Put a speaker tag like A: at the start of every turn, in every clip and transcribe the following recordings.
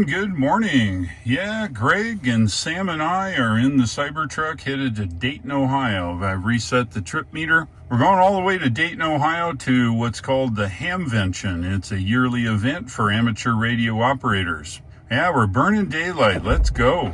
A: Good morning. Yeah, Greg and Sam and I are in the Cybertruck headed to Dayton, Ohio. I've reset the trip meter. We're going all the way to Dayton, Ohio to what's called the Hamvention. It's a yearly event for amateur radio operators. Yeah, we're burning daylight. Let's go.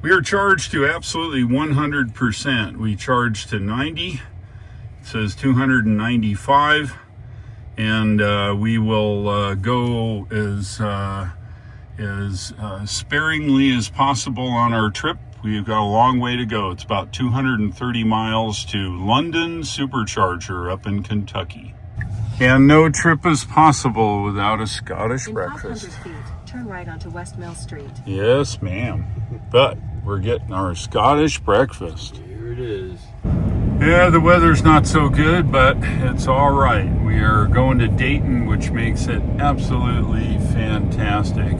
A: We are charged to absolutely 100%. We charge to 90. It says 295. And we will go as sparingly as possible on our trip. We've got a long way to go. It's about 230 miles to London Supercharger up in Kentucky. And no trip is possible without a Scottish breakfast.
B: 500 feet, turn right onto West Mill Street.
A: Yes, ma'am. But we're getting our Scottish breakfast.
C: Here it is.
A: Yeah, the weather's not so good, but it's all right. We are going to Dayton, which makes it absolutely fantastic.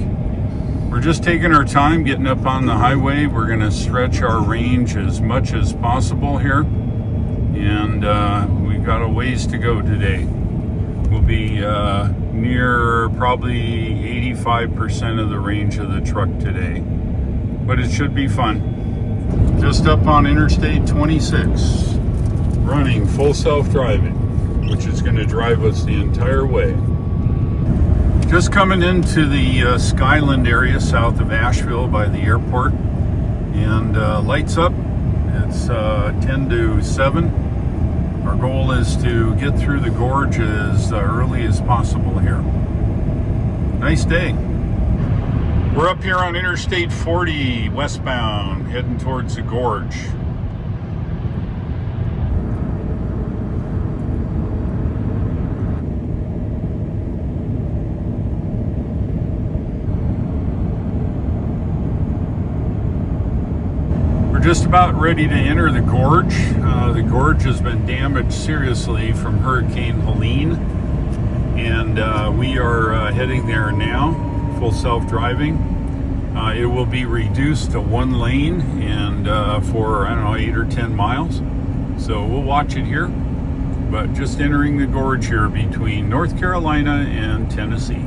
A: We're just taking our time getting up on the highway. We're going to stretch our range as much as possible here. And we've got a ways to go today. We'll be near probably 85% of the range of the truck today. But it should be fun. Just up on Interstate 26. Running full self-driving, which is going to drive us the entire way. Just coming into the Skyland area south of Asheville by the airport, and lights up. It's 10 to 7. Our goal is to get through the gorge as early as possible here. Nice day. We're up here on Interstate 40 westbound, heading towards the gorge. Just about ready to enter the gorge. The gorge has been damaged seriously from Hurricane Helene, and we are heading there now, full self-driving. It will be reduced to one lane and for, I don't know, 8 or 10 miles. So we'll watch it here, but just entering the gorge here between North Carolina and Tennessee.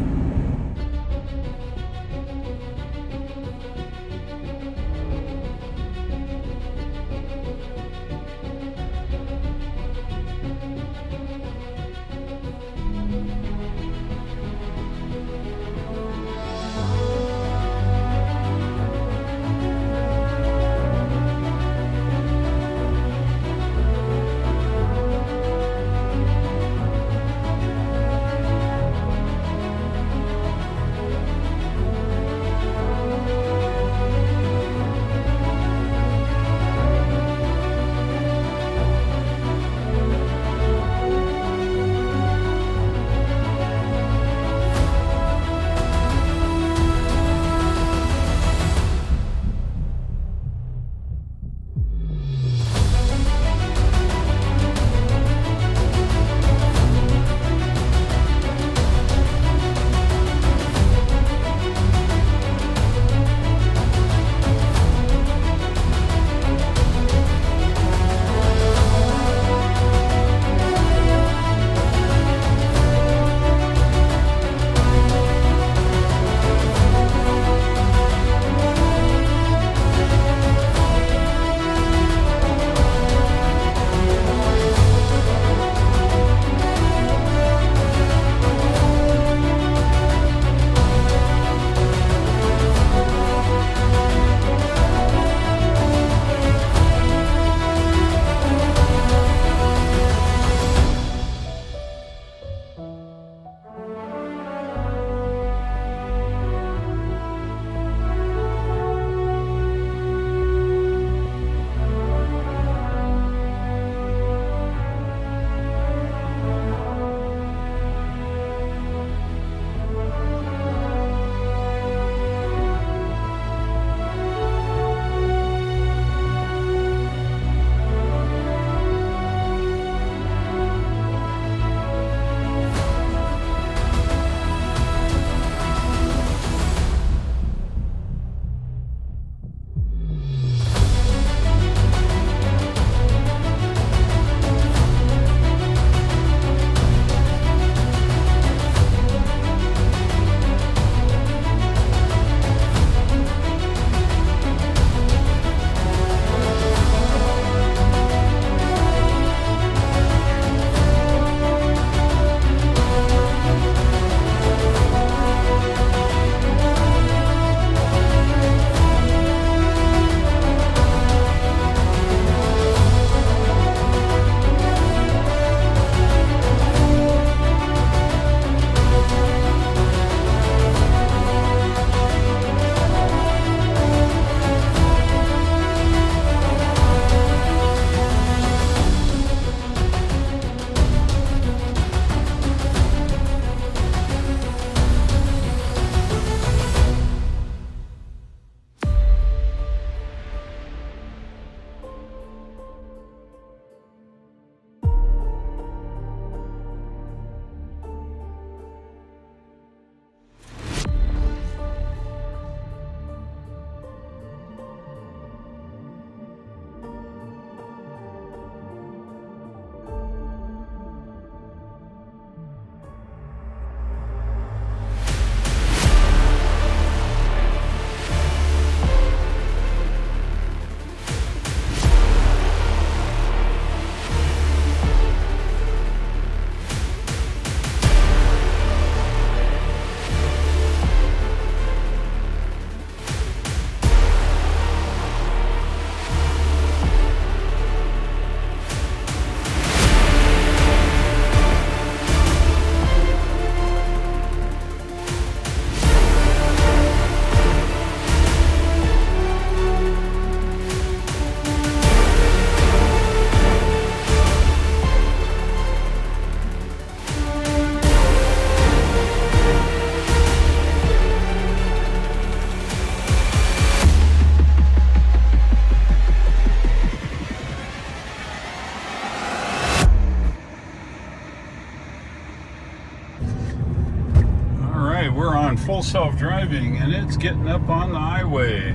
A: full self-driving, and it's getting up on the highway.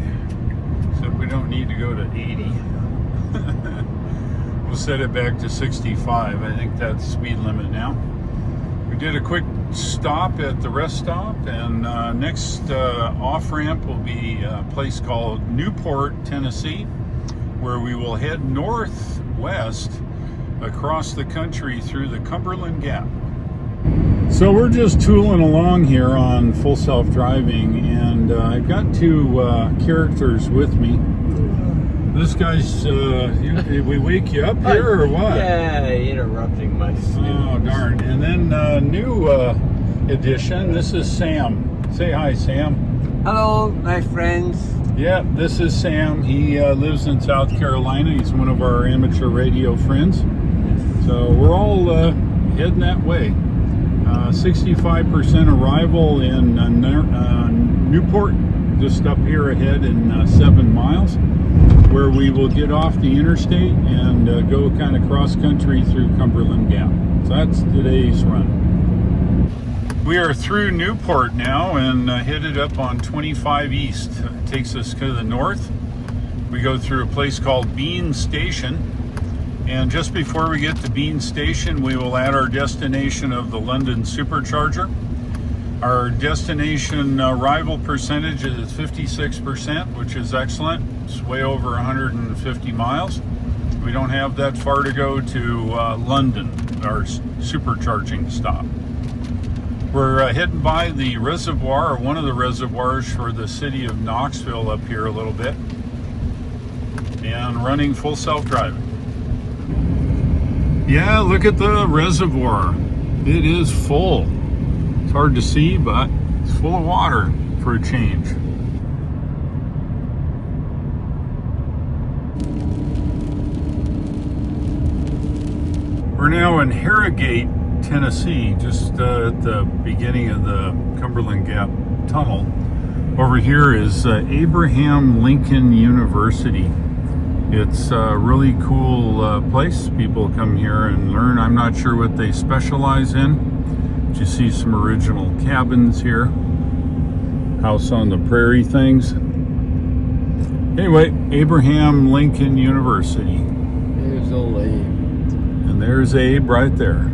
A: Except we don't need to go to 80. We'll set it back to 65. I think that's the speed limit now. We did a quick stop at the rest stop, and next off-ramp will be a place called Newport, Tennessee, where we will head northwest across the country through the Cumberland Gap. So we're just tooling along here on full self-driving, and I've got two characters with me. This guy's, did we wake you up here or what?
C: Yeah, interrupting my sleep.
A: Oh, darn. And then new addition, this is Sam. Say hi, Sam.
C: Hello, my friends.
A: Yeah, this is Sam. He lives in South Carolina. He's one of our amateur radio friends. So we're all heading that way. 65% arrival in Newport, just up here ahead in 7 miles, where we will get off the interstate and go kind of cross country through Cumberland Gap. So that's today's run. We are through Newport now and headed up on 25 East. It takes us to the north. We go through a place called Bean Station. And just before we get to Bean Station, we will add our destination of the London supercharger. Our destination arrival percentage is 56%, which is excellent. It's way over 150 miles. We don't have that far to go to London, our supercharging stop. We're heading by the reservoir, or one of the reservoirs for the city of Knoxville up here a little bit, and running full self-driving. Yeah, look at the reservoir. It is full. It's hard to see, but it's full of water for a change. We're now in Harrogate, Tennessee, just at the beginning of the Cumberland Gap tunnel. Over here is Abraham Lincoln University. It's a really cool place. People come here and learn. I'm not sure what they specialize in. But you see some original cabins here. House on the prairie things. Anyway, Abraham Lincoln University.
C: There's old Abe.
A: And there's Abe right there.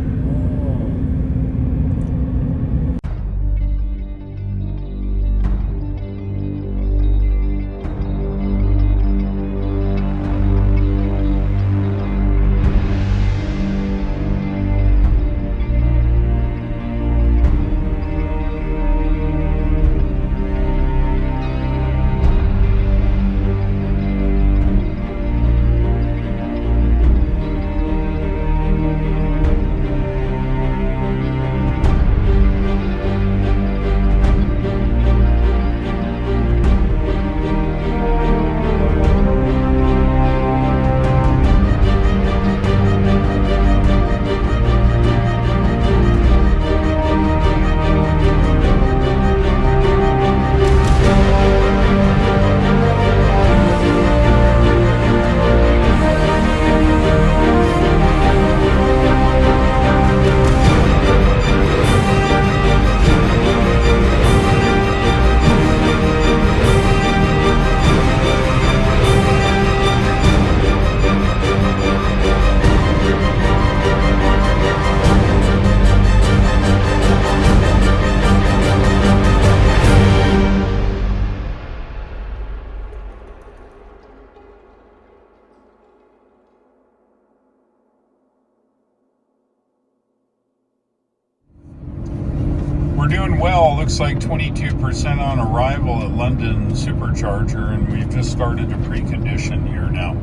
A: Doing well. Looks like 22% on arrival at London supercharger, and we've just started to precondition here now.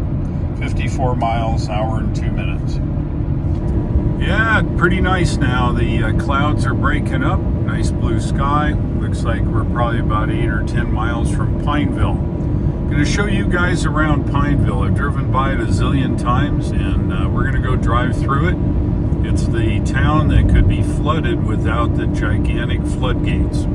A: 54 miles, hour and 2 minutes. Yeah, pretty nice now. The clouds are breaking up. Nice blue sky. Looks like we're probably about 8 or 10 miles from Pineville. I'm going to show you guys around Pineville. I've driven by it a zillion times, and we're going to go drive through it. It's the town that could be flooded without the gigantic floodgates.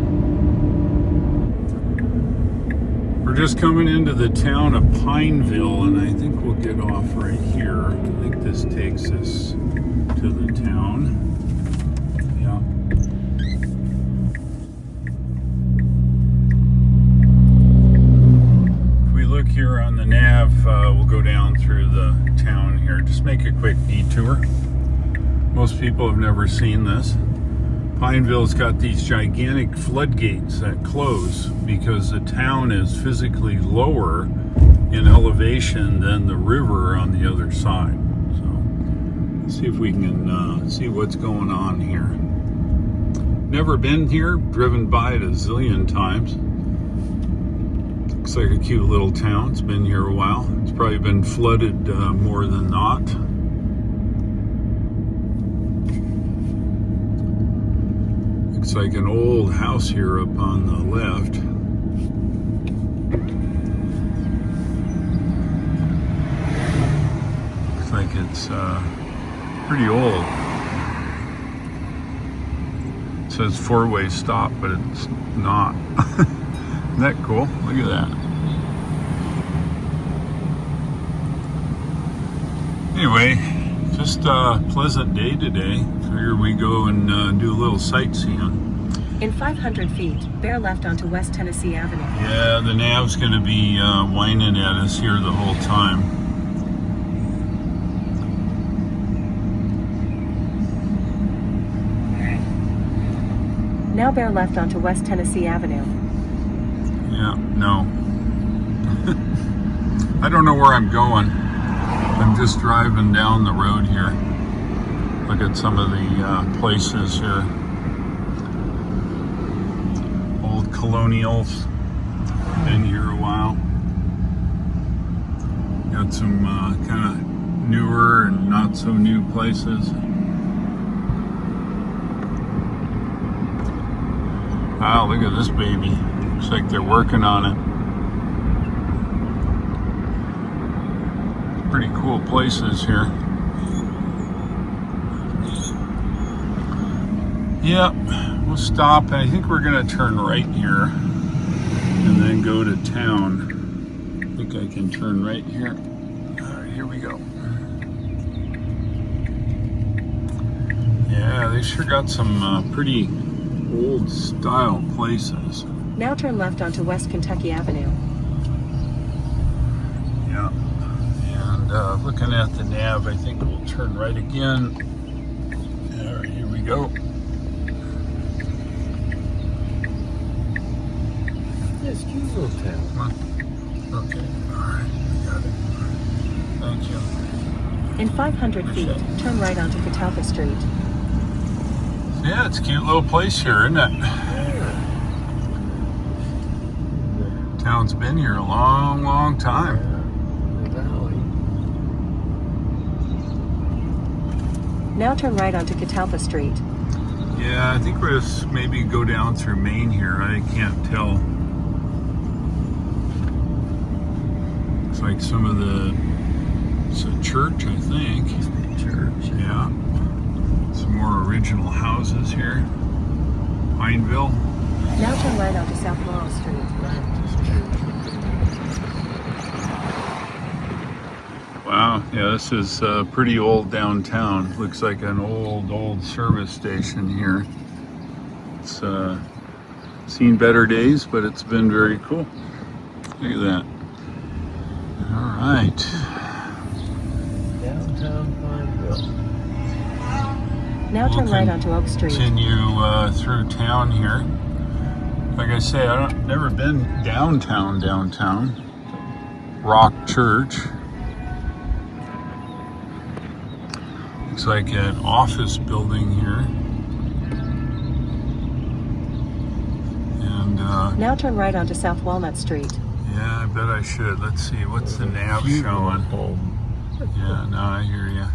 A: We're just coming into the town of Pineville, and I think we'll get off right here. I think this takes us to the town. Yeah. the nav, we'll go down through the town here. Just make a quick detour. Most people have never seen this. Pineville's got these gigantic floodgates that close because the town is physically lower in elevation than the river on the other side. So let's see if we can see what's going on here. Never been here, driven by it a zillion times. Looks like a cute little town. It's been here a while. It's probably been flooded more than not. Looks like an old house here up on the left. Looks like it's pretty old. It says four-way stop, but it's not. Isn't that cool? Look at that. Anyway, just a pleasant day today. Figure we go and do a little sightseeing.
B: In 500 feet, bear left onto West Tennessee Avenue.
A: Yeah, the nav's going to be whining at us here the whole time.
B: Now bear left onto West Tennessee Avenue.
A: Yeah, no. I don't know where I'm going. I'm just driving down the road here. Look at some of the places here. Old colonials. Been here a while. Got some kind of newer and not so new places. Wow, look at this baby. Looks like they're working on it. Pretty cool places here. Yep, we'll stop. I think we're gonna turn right here and then go to town. I think I can turn right here. All right, here we go. Yeah, they sure got some pretty old style places.
B: Now turn left onto West Kentucky Avenue.
A: Yeah, and looking at the nav, I think we'll turn right again. All right, here we go.
C: Yes, cute little town.
A: Come on. Okay, all right, got it. Thank you.
B: In 500 feet, turn right onto Catalpa Street.
A: Yeah, it's a cute little place here, isn't it? Town's been here a long, long time.
B: Now turn right onto Catalpa Street.
A: Yeah, I think we'll just maybe go down through Maine here. I can't tell. It's like some of the, it's a church, I think.
C: Church.
A: Yeah. Some more original houses here. Pineville.
B: Now turn right onto South Laurel Street.
A: Wow, yeah, this is pretty old downtown. Looks like an old service station here. It's seen better days, but it's been very cool. Look at that. All right.
C: Downtown Pineville.
B: Now turn right onto Oak Street.
A: Continue through town here. Like I say, I've never been downtown. Rock Church. Looks like an office building here. And
B: now turn right onto South Walnut Street.
A: yeah, I bet I should. Let's see, what's the nav showing? Yeah, no, I hear you.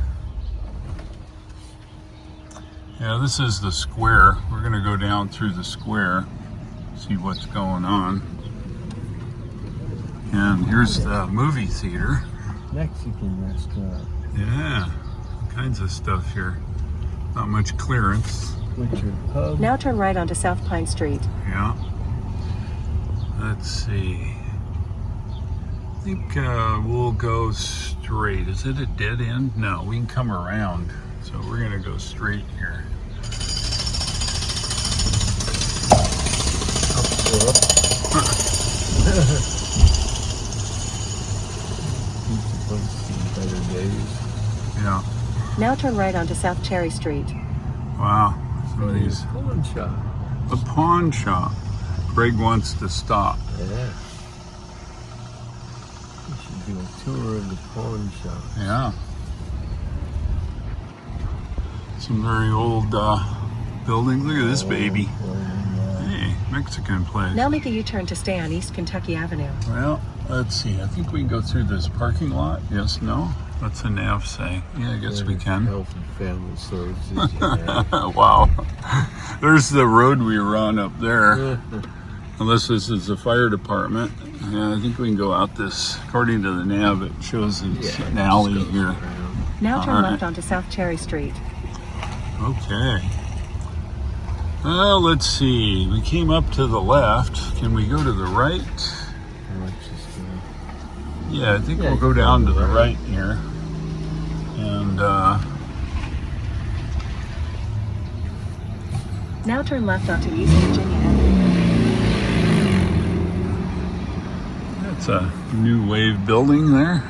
A: Yeah, this is the square. We're gonna go down through the square, see what's going on. And here's the movie theater.
C: Mexican restaurant.
A: Yeah, all kinds of stuff here. Not much clearance.
C: Butcher Pub.
B: Now turn right onto South Pine Street.
A: Yeah. Let's see. I think we'll go straight. Is it a dead end? No, we can come around. So we're gonna go straight here.
C: Once in better days.
A: Yeah.
B: Now turn right onto South Cherry Street.
A: Wow. Some of
C: Oh,
A: these.
C: pawn shop.
A: The pawn shop. Greg wants to stop.
C: Yeah. We should do a tour of the pawn shop.
A: Yeah. Some very old buildings. Look at this baby. Hey, Mexican place.
B: Now make a U-turn to stay on East Kentucky Avenue.
A: Well, let's see. I think we can go through this parking lot. Yes, no? What's the nav say? Yeah, I guess we can.
C: Health and Family Services. Yeah.
A: Wow. There's the road we were on up there. Unless this is the fire department. Yeah, I think we can go out this. According to the nav, it shows it's an alley here.
B: Now turn
A: All right.
B: left onto South Cherry Street.
A: Okay. Well, let's see. We came up to the left. Can we go to the right? Yeah, I think we'll go down to the right here. And
B: Now turn left onto East Virginia Avenue.
A: that's a new wave building there.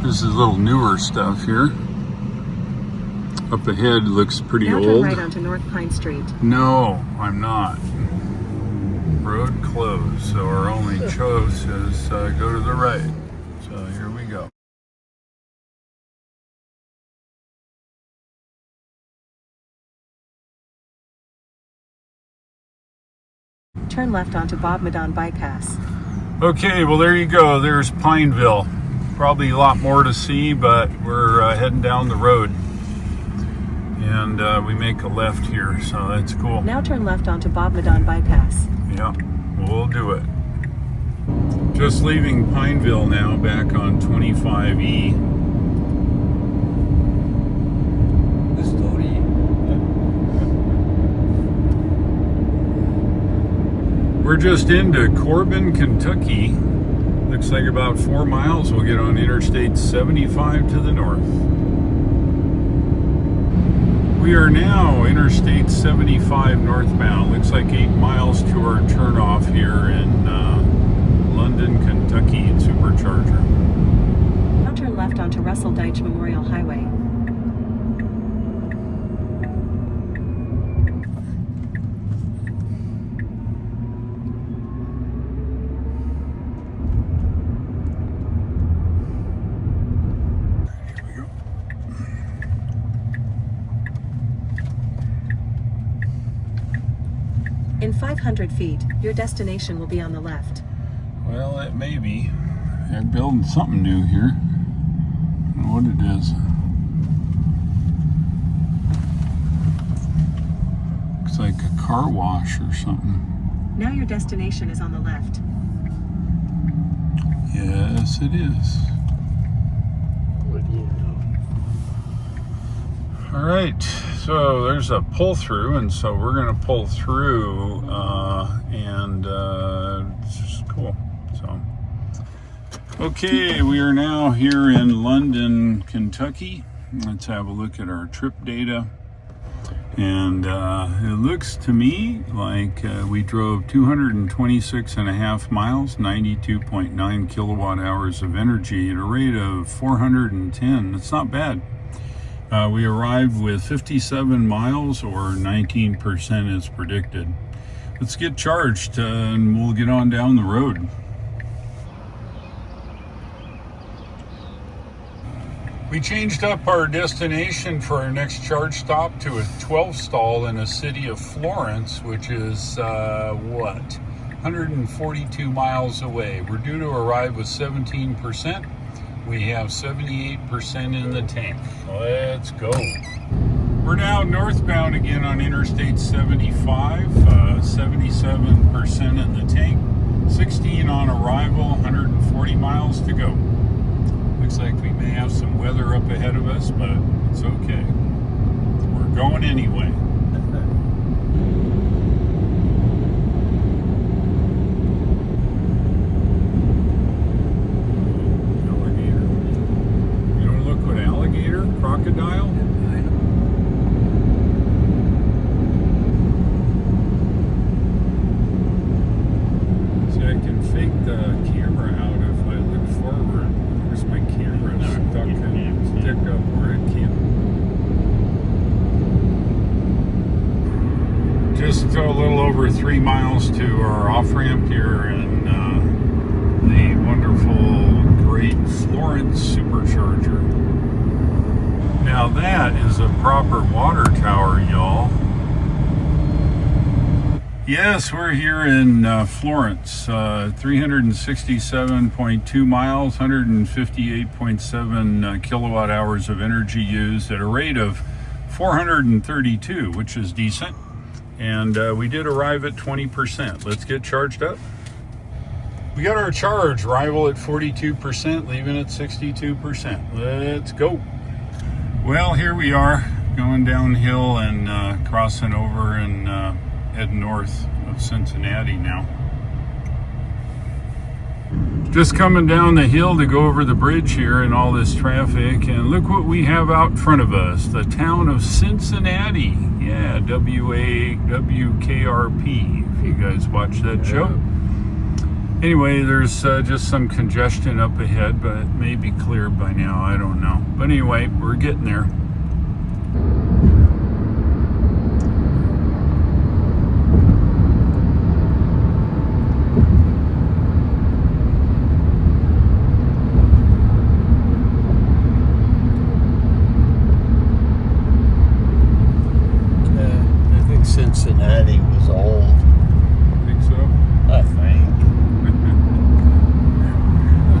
A: This is a little newer stuff here. Up ahead looks pretty
B: Now
A: old.
B: turn right onto North Pine Street.
A: No, I'm not. Road closed, so our only choice is go to the right. So here we go.
B: Turn left onto Bob Madon Bypass.
A: Okay, well there you go. There's Pineville. Probably a lot more to see, but we're heading down the road. And we make a left here, so that's cool.
B: Now turn left onto Bob Madon Bypass.
A: Yeah, we'll do it. Just leaving Pineville now, back on 25E.
C: The story.
A: We're just into Corbin, Kentucky. Looks like about 4 miles. We'll get on Interstate 75 to the north. We are now Interstate 75 northbound. Looks like 8 miles to our turnoff here in London, Kentucky, supercharger.
B: Now turn left onto Russell Deitch Memorial Highway. In 500 feet, your destination will be on the left.
A: Well, it may be. They're building something new here. I don't know what it is. Looks like a car wash or something.
B: Now your destination is on the left.
A: Yes, it is.
C: What do you know?
A: All right, so there's a pull through, and so we're going to pull through, and it's just cool. So, okay, we are now here in London, Kentucky. Let's have a look at our trip data. And it looks to me like we drove 226.5 miles, 92.9 kilowatt hours of energy at a rate of 410. That's not bad. We arrived with 57 miles, or 19% as predicted. Let's get charged and we'll get on down the road. We changed up our destination for our next charge stop to a 12 stall in a city of Florence, which is 142 miles away. We're due to arrive with 17%. We have 78% in the tank. Let's go. We're now northbound again on Interstate 75, 77% in the tank, 16 on arrival, 140 miles to go. Looks like we may have some weather up ahead of us, but it's okay. We're going anyway. Alligator. You don't look what alligator? Crocodile? 20 miles to our off-ramp here in the wonderful, great Florence supercharger. Now that is a proper water tower, y'all. Yes, we're here in Florence, 367.2 miles, 158.7 kilowatt hours of energy used at a rate of 432, which is decent. And we did arrive at 20%. Let's get charged up. We got our charge, arrival at 42%, leaving at 62%. Let's go. Well, here we are, going downhill and crossing over and heading north of Cincinnati now. Just coming down the hill to go over the bridge here in all this traffic, and look what we have out in front of us, the town of Cincinnati. Yeah, WKRP, if you guys watch that show. Anyway, there's just some congestion up ahead, but it may be cleared by now, I don't know. But anyway, we're getting there.
C: Cincinnati was old.
A: Think so?
C: I think.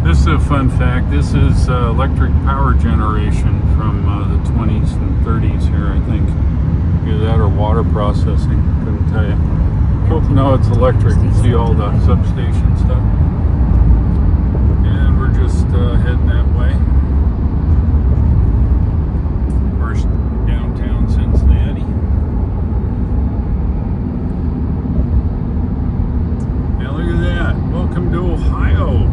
A: This is a fun fact. This is electric power generation from the 20s and 30s here, I think. Either that or water processing. Couldn't tell you. Oh, no, it's electric. You see all the substation stuff. And we're just heading that way. Of course, downtown Cincinnati. Look at that. Welcome to Ohio.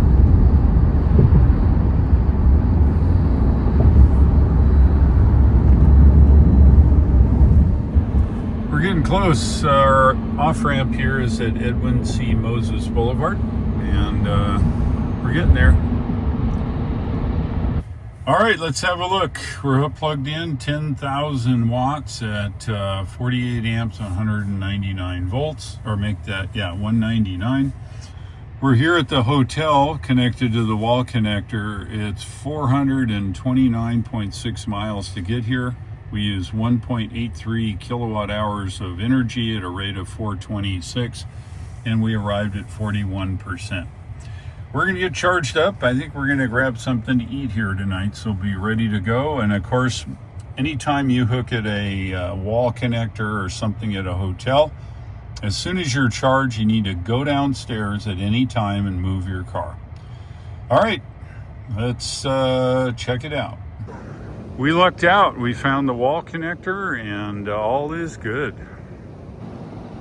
A: We're getting close. Our off-ramp here is at Edwin C. Moses Boulevard, and we're getting there. All right, let's have a look. We're plugged in 10,000 watts at 48 amps, 199 volts, or make that, yeah, 199. We're here at the hotel connected to the wall connector. It's 429.6 miles to get here. We use 1.83 kilowatt hours of energy at a rate of 426, and we arrived at 41%. We're going to get charged up. I think we're going to grab something to eat here tonight, so be ready to go. And of course, anytime you hook at a wall connector or something at a hotel, as soon as you're charged, you need to go downstairs at any time and move your car. All right, let's check it out. We lucked out. We found the wall connector, and all is good.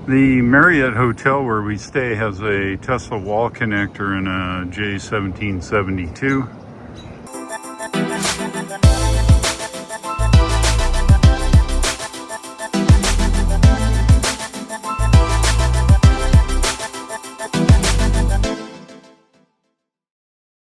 A: The Marriott Hotel where we stay has a Tesla wall connector and a J1772.